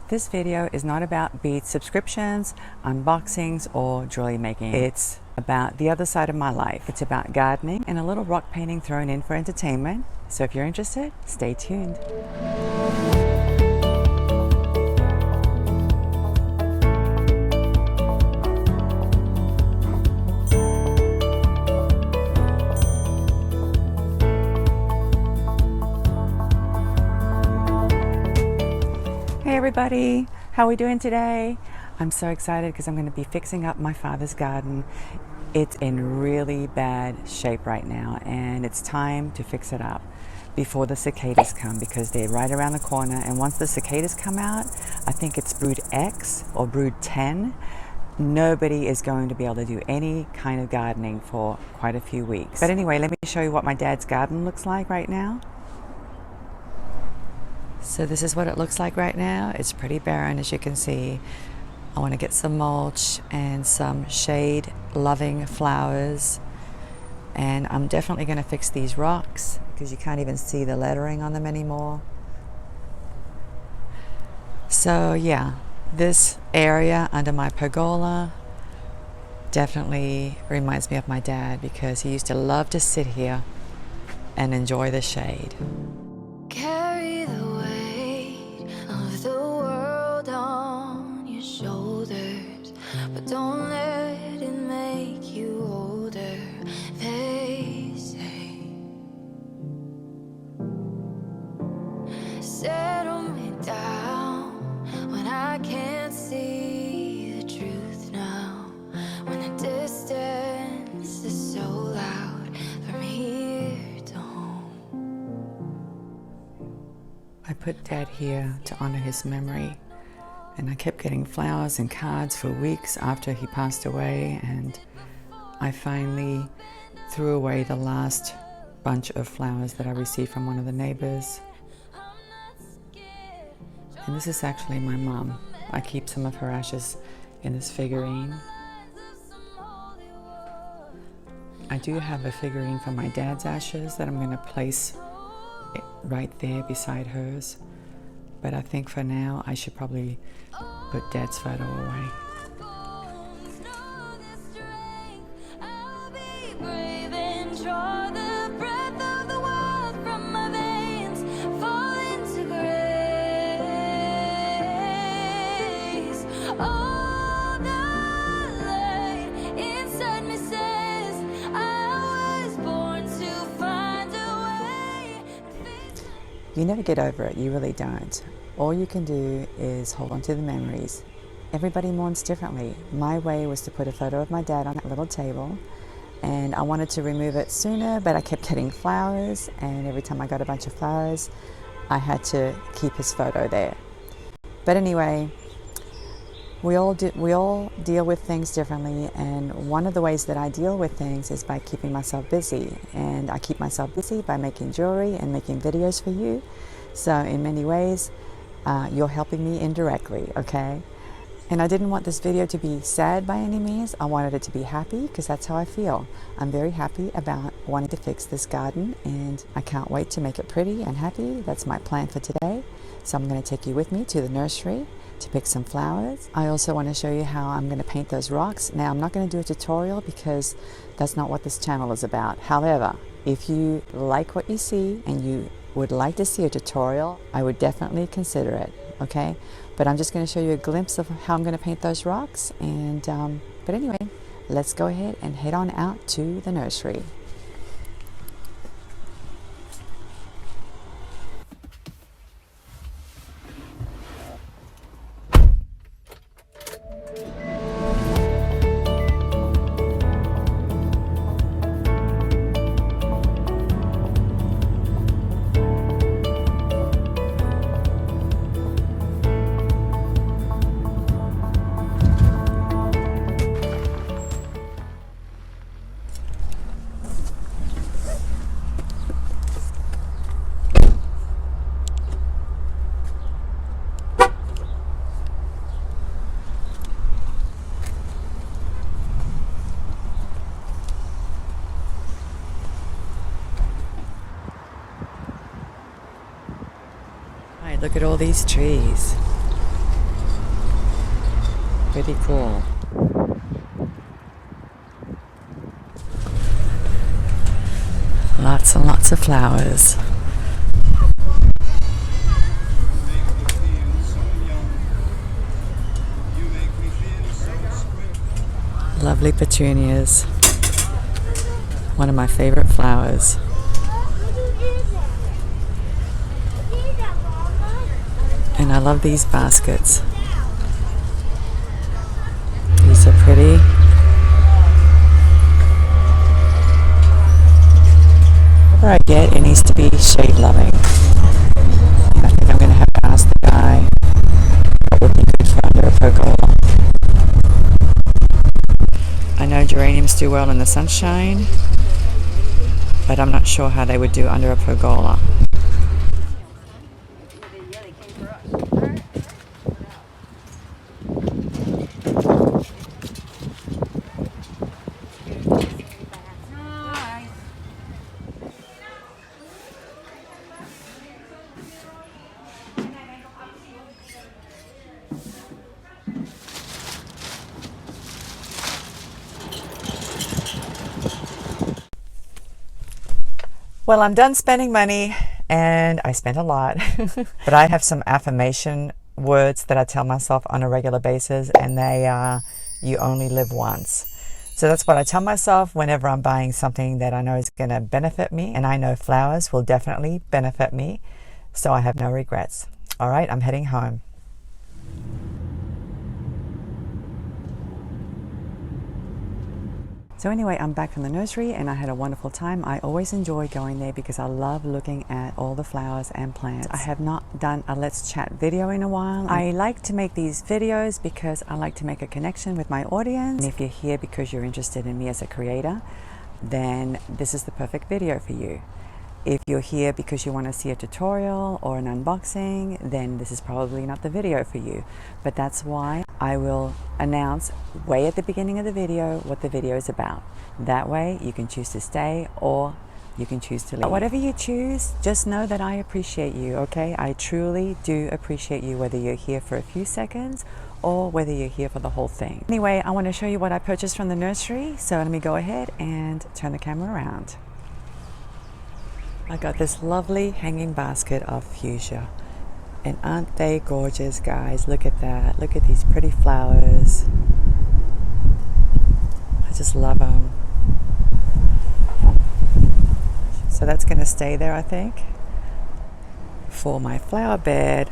This video is not about bead subscriptions, unboxings, or jewelry making. It's about the other side of my life. It's about gardening and a little rock painting thrown in for entertainment. So if you're interested, stay tuned. Hey everybody, how are we doing today? I'm so excited because I'm going to be fixing up my father's garden. It's in really bad shape right now and it's time to fix it up before the cicadas come, because they're right around the corner, and once the cicadas come out, I think it's brood X or brood 10, nobody is going to be able to do any kind of gardening for quite a few weeks. But anyway, let me show you what my dad's garden looks like right now. So this is what it looks like right now. It's pretty barren, as you can see. I want to get some mulch and some shade loving flowers, and I'm definitely going to fix these rocks because you can't even see the lettering on them anymore. So yeah, this area under my pergola definitely reminds me of my dad, because he used to love to sit here and enjoy the shade. Carry the weight of the world on your shoulders, but don't let it make you older, they say. Settle me down when I can't see the truth now, when the distance is so loud from here to home. I put Dad here to honor his memory, and I kept getting flowers and cards for weeks after he passed away, and I finally threw away the last bunch of flowers that I received from one of the neighbors. And this is actually my mom. I keep some of her ashes in this figurine. I do have a figurine for my dad's ashes that I'm going to place right there beside hers, but I think for now I should probably put Dad's photo away. You never get over it, you really don't. All you can do is hold on to the memories. Everybody mourns differently. My way was to put a photo of my dad on that little table, and I wanted to remove it sooner, but I kept getting flowers, and every time I got a bunch of flowers, I had to keep his photo there. But anyway, we all deal with things differently, and one of the ways that I deal with things is by keeping myself busy. And I keep myself busy by making jewelry and making videos for you. So in many ways, you're helping me indirectly, okay? And I didn't want this video to be sad by any means. I wanted it to be happy, because that's how I feel. I'm very happy about wanting to fix this garden, and I can't wait to make it pretty and happy. That's my plan for today. So I'm going to take you with me to the nursery to pick some flowers. I also want to show you how I'm going to paint those rocks. Now, I'm not going to do a tutorial because that's not what this channel is about. However, if you like what you see and you would like to see a tutorial, I would definitely consider it, okay? But I'm just going to show you a glimpse of how I'm going to paint those rocks. And but anyway, let's go ahead and head on out to the nursery. Look at all these trees. Pretty cool. Lots and lots of flowers. Lovely petunias. One of my favorite flowers. And I love these baskets. These are pretty. Whatever I get, it needs to be shade loving. I think I'm going to have to ask the guy what would be good for under a pergola. I know geraniums do well in the sunshine, but I'm not sure how they would do under a pergola. Well, I'm done spending money, and I spent a lot, but I have some affirmation words that I tell myself on a regular basis, and they are, you only live once. So that's what I tell myself whenever I'm buying something that I know is going to benefit me, and I know flowers will definitely benefit me, so I have no regrets. All right, I'm heading home. So anyway, I'm back from the nursery and I had a wonderful time. I always enjoy going there because I love looking at all the flowers and plants. I have not done a Let's Chat video in a while. I like to make these videos because I like to make a connection with my audience. And if you're here because you're interested in me as a creator, then this is the perfect video for you. If you're here because you want to see a tutorial or an unboxing, then this is probably not the video for you. But that's why I will announce way at the beginning of the video what the video is about. That way you can choose to stay or you can choose to leave. Whatever you choose, just know that I appreciate you, okay? I truly do appreciate you, whether you're here for a few seconds or whether you're here for the whole thing. Anyway, I want to show you what I purchased from the nursery, so let me go ahead and turn the camera around. I got this lovely hanging basket of fuchsia. And aren't they gorgeous, guys? Look at that. Look at these pretty flowers. I just love them. So that's going to stay there, I think. For my flower bed,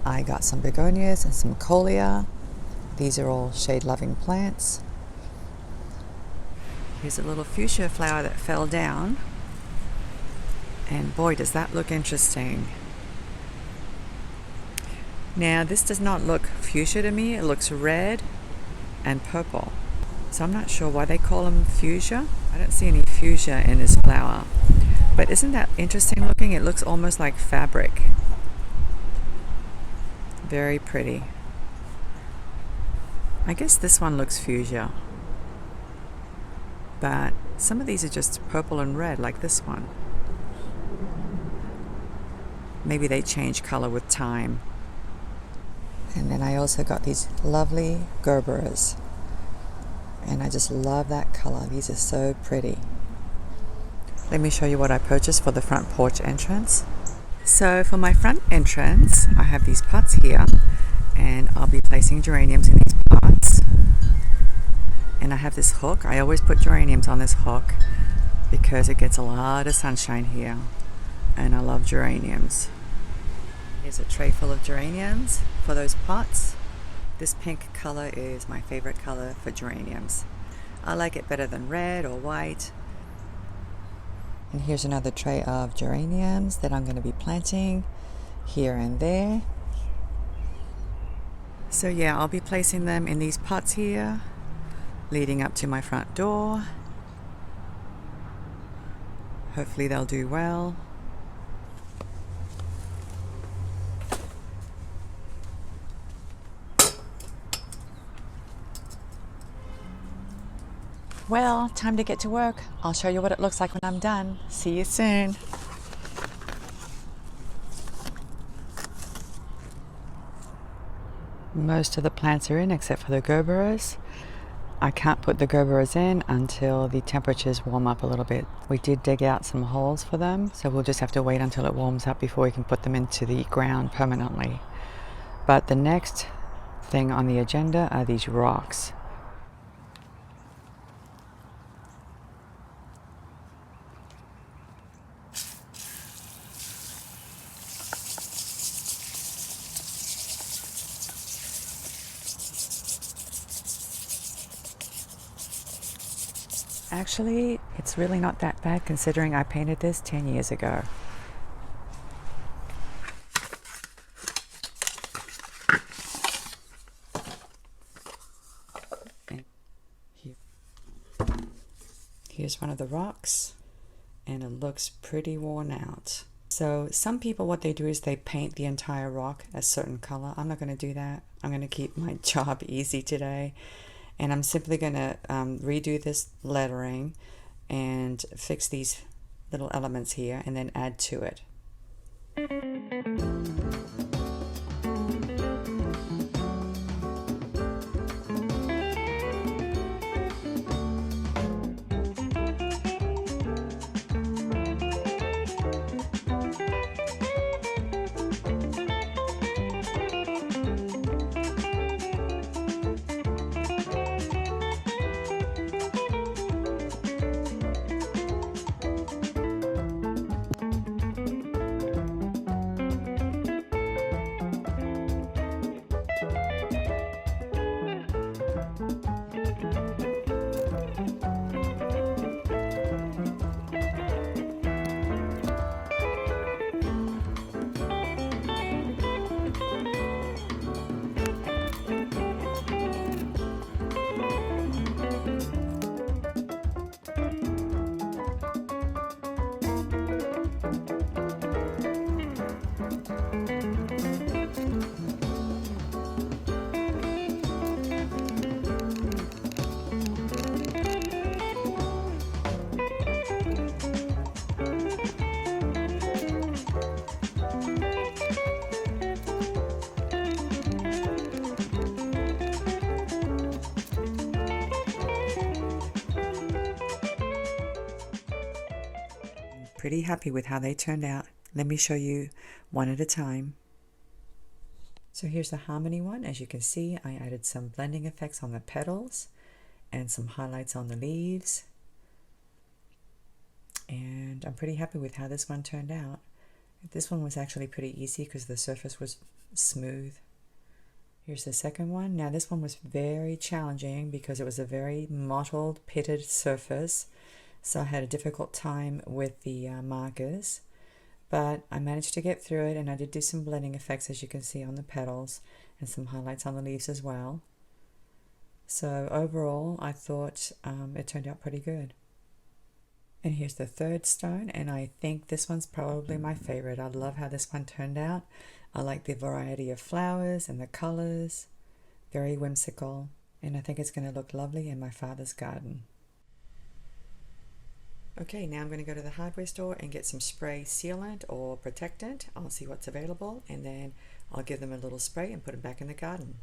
I got some begonias and some coleus. These are all shade-loving plants. Here's a little fuchsia flower that fell down. And boy, does that look interesting. Now, this does not look fuchsia to me. It looks red and purple. So I'm not sure why they call them fuchsia. I don't see any fuchsia in this flower. But isn't that interesting looking? It looks almost like fabric. Very pretty. I guess this one looks fuchsia. But some of these are just purple and red, like this one. Maybe they change color with time. And then I also got these lovely gerberas. And I just love that color. These are so pretty. Let me show you what I purchased for the front porch entrance. So for my front entrance, I have these pots here. And I'll be placing geraniums in these pots. And I have this hook. I always put geraniums on this hook because it gets a lot of sunshine here. And I love geraniums. Here's a tray full of geraniums for those pots. This pink color is my favorite color for geraniums. I like it better than red or white. And here's another tray of geraniums that I'm going to be planting here and there. So yeah, I'll be placing them in these pots here, leading up to my front door. Hopefully they'll do well. Well, time to get to work. I'll show you what it looks like when I'm done. See you soon. Most of the plants are in except for the gerberas. I can't put the gerberas in until the temperatures warm up a little bit. We did dig out some holes for them, so we'll just have to wait until it warms up before we can put them into the ground permanently. But the next thing on the agenda are these rocks. Actually, it's really not that bad considering I painted this 10 years ago. And here's one of the rocks, and it looks pretty worn out. So some people, what they do is they paint the entire rock a certain color. I'm not going to do that. I'm going to keep my job easy today. And I'm simply going to redo this lettering and fix these little elements here and then add to it. Pretty happy with how they turned out. Let me show you one at a time. So here's the harmony one. As you can see, I added some blending effects on the petals and some highlights on the leaves. And I'm pretty happy with how this one turned out. This one was actually pretty easy because the surface was smooth. Here's the second one. Now this one was very challenging because it was a very mottled, pitted surface. So I had a difficult time with the markers, but I managed to get through it, and I did do some blending effects, as you can see, on the petals and some highlights on the leaves as well. So overall, I thought it turned out pretty good. And here's the third stone, and I think this one's probably my favorite. I love how this one turned out. I like the variety of flowers and the colors, very whimsical, and I think it's going to look lovely in my father's garden. Okay, now I'm going to go to the hardware store and get some spray sealant or protectant. I'll see what's available, and then I'll give them a little spray and put them back in the garden.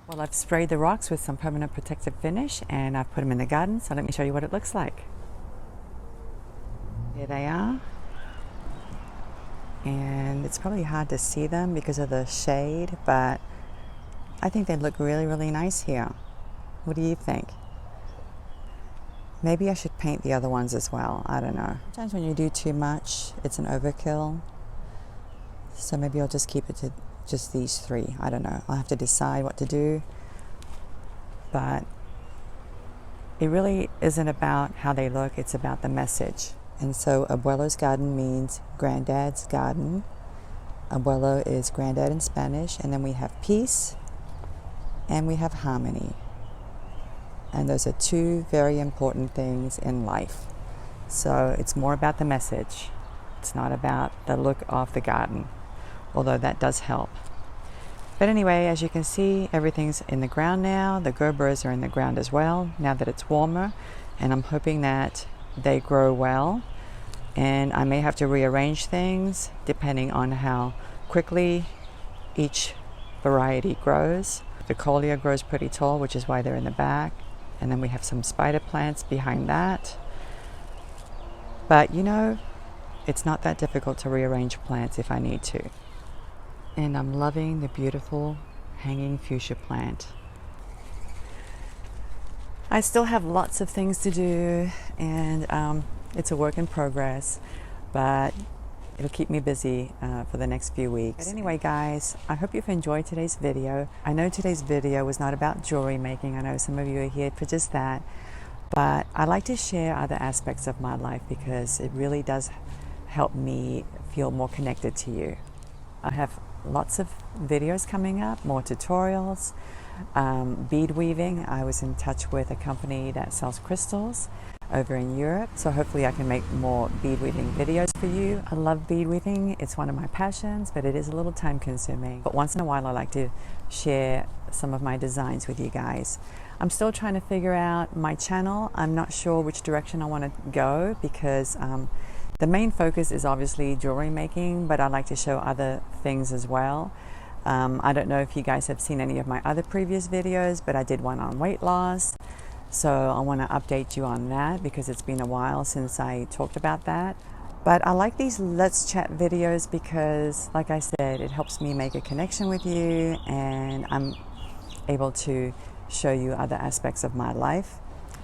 Well, I've sprayed the rocks with some permanent protective finish, and I've put them in the garden, so let me show you what it looks like. Here they are, and it's probably hard to see them because of the shade, but I think they look really, really nice here. What do you think? Maybe I should paint the other ones as well. I don't know. Sometimes when you do too much, it's an overkill. So maybe I'll just keep it to just these three. I don't know. I'll have to decide what to do. But it really isn't about how they look. It's about the message. And so Abuelo's garden means granddad's garden. Abuelo is granddad in Spanish. And then we have peace and we have harmony. And those are two very important things in life. So it's more about the message. It's not about the look of the garden, although that does help. But anyway, as you can see, everything's in the ground now. The Gerbers are in the ground as well, now that it's warmer. And I'm hoping that they grow well. And I may have to rearrange things depending on how quickly each variety grows. The Colia grows pretty tall, which is why they're in the back. And then we have some spider plants behind that. But you know, it's not that difficult to rearrange plants if I need to. And I'm loving the beautiful hanging fuchsia plant. I still have lots of things to do, and it's a work in progress, but it'll keep me busy for the next few weeks. But anyway, guys, I hope you've enjoyed today's video. I know today's video was not about jewelry making. I know some of you are here for just that, but I like to share other aspects of my life because it really does help me feel more connected to you. I have lots of videos coming up, more tutorials, bead weaving. I was in touch with a company that sells crystals over in Europe, so hopefully I can make more bead weaving videos for you. I love bead weaving. It's one of my passions, but it is a little time consuming. But once in a while I like to share some of my designs with you guys. I'm still trying to figure out my channel. I'm not sure which direction I want to go because the main focus is obviously jewelry making, but I like to show other things as well. I don't know if you guys have seen any of my other previous videos, but I did one on weight loss. So I want to update you on that because it's been a while since I talked about that. But I like these Let's Chat videos because, like I said, it helps me make a connection with you and I'm able to show you other aspects of my life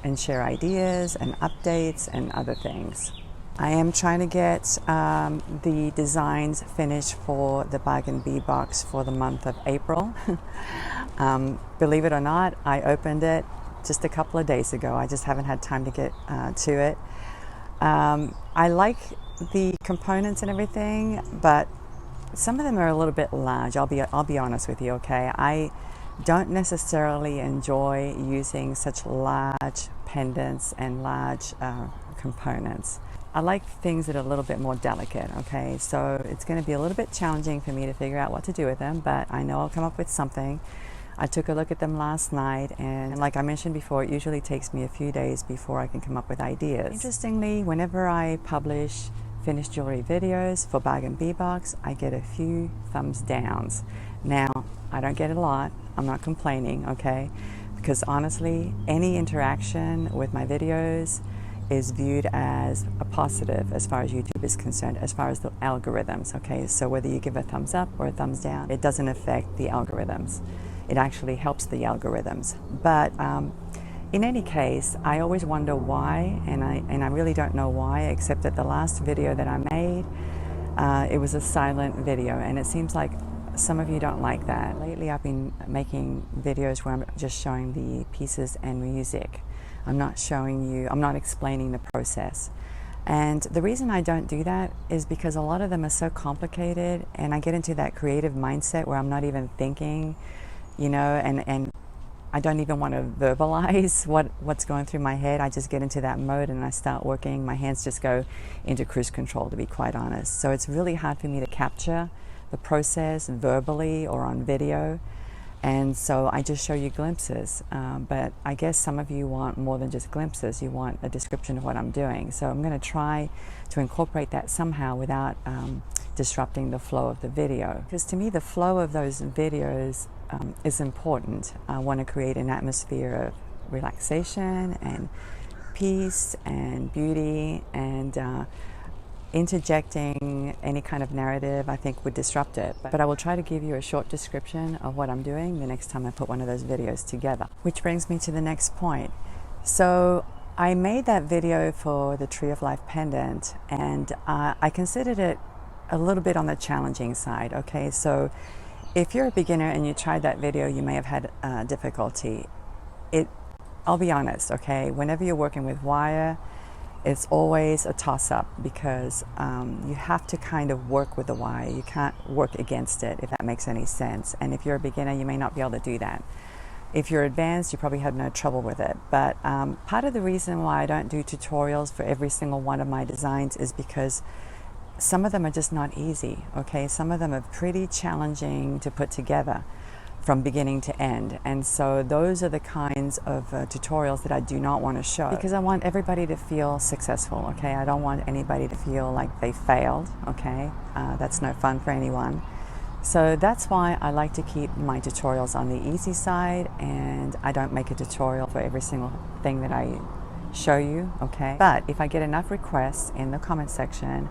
and share ideas and updates and other things. I am trying to get the designs finished for the Bargain Bee box for the month of April. Believe it or not, I opened it just a couple of days ago. I just haven't had time to get to it. I like the components and everything, but some of them are a little bit large. I'll be honest with you, okay? I don't necessarily enjoy using such large pendants and large components. I like things that are a little bit more delicate, okay? So it's going to be a little bit challenging for me to figure out what to do with them, but I know I'll come up with something. I took a look at them last night, and like I mentioned before, it usually takes me a few days before I can come up with ideas. Interestingly, whenever I publish finished jewelry videos for Bargain Bee Box, I get a few thumbs downs. Now, I don't get a lot. I'm not complaining, okay? Because honestly, any interaction with my videos is viewed as a positive as far as YouTube is concerned, as far as the algorithms, okay? So whether you give a thumbs up or a thumbs down, it doesn't affect the algorithms. It actually helps the algorithms. But in any case, I always wonder why, and I really don't know why, except that the last video that I made, it was a silent video, and it seems like some of you don't like that. Lately I've been making videos where I'm just showing the pieces and music. I'm not explaining the process. And the reason I don't do that is because a lot of them are so complicated, and I get into that creative mindset where I'm not even thinking, you know, and I don't even want to verbalize what's going through my head. I just get into that mode and I start working. My hands just go into cruise control, to be quite honest. So it's really hard for me to capture the process verbally or on video. And so I just show you glimpses, but I guess some of you want more than just glimpses. You want a description of what I'm doing. So I'm going to try to incorporate that somehow without disrupting the flow of the video. Because to me, the flow of those videos is important. I want to create an atmosphere of relaxation and peace and beauty, and interjecting any kind of narrative I think would disrupt it. But I will try to give you a short description of what I'm doing the next time I put one of those videos together. Which brings me to the next point. So I made that video for the Tree of Life pendant, and I considered it a little bit on the challenging side, okay? So if you're a beginner and you tried that video, you may have had difficulty. I'll be honest, okay? Whenever you're working with wire, it's always a toss-up because you have to kind of work with the wire. You can't work against it, if that makes any sense. And if you're a beginner, you may not be able to do that. If you're advanced, you probably have no trouble with it. But part of the reason why I don't do tutorials for every single one of my designs is because some of them are just not easy, okay? Some of them are pretty challenging to put together from beginning to end. And so those are the kinds of tutorials that I do not want to show, because I want everybody to feel successful, okay? I don't want anybody to feel like they failed, okay? That's no fun for anyone. So that's why I like to keep my tutorials on the easy side, and I don't make a tutorial for every single thing that I show you, okay? But if I get enough requests in the comment section,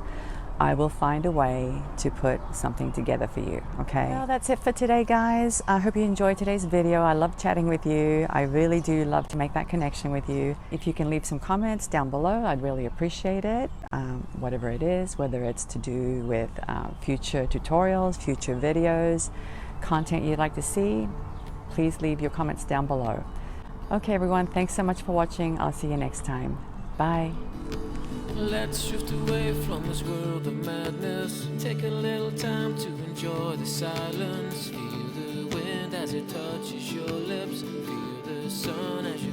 I will find a way to put something together for you, okay? Well, that's it for today, guys. I hope you enjoyed today's video. I love chatting with you. I really do love to make that connection with you. If you can leave some comments down below, I'd really appreciate it. Whatever it is, whether it's to do with future tutorials, future videos, content you'd like to see, please leave your comments down below. Okay, everyone, thanks so much for watching. I'll see you next time. Bye. Let's shift away from this world of madness. Take a little time to enjoy the silence. Feel the wind as it touches your lips. Feel the sun as you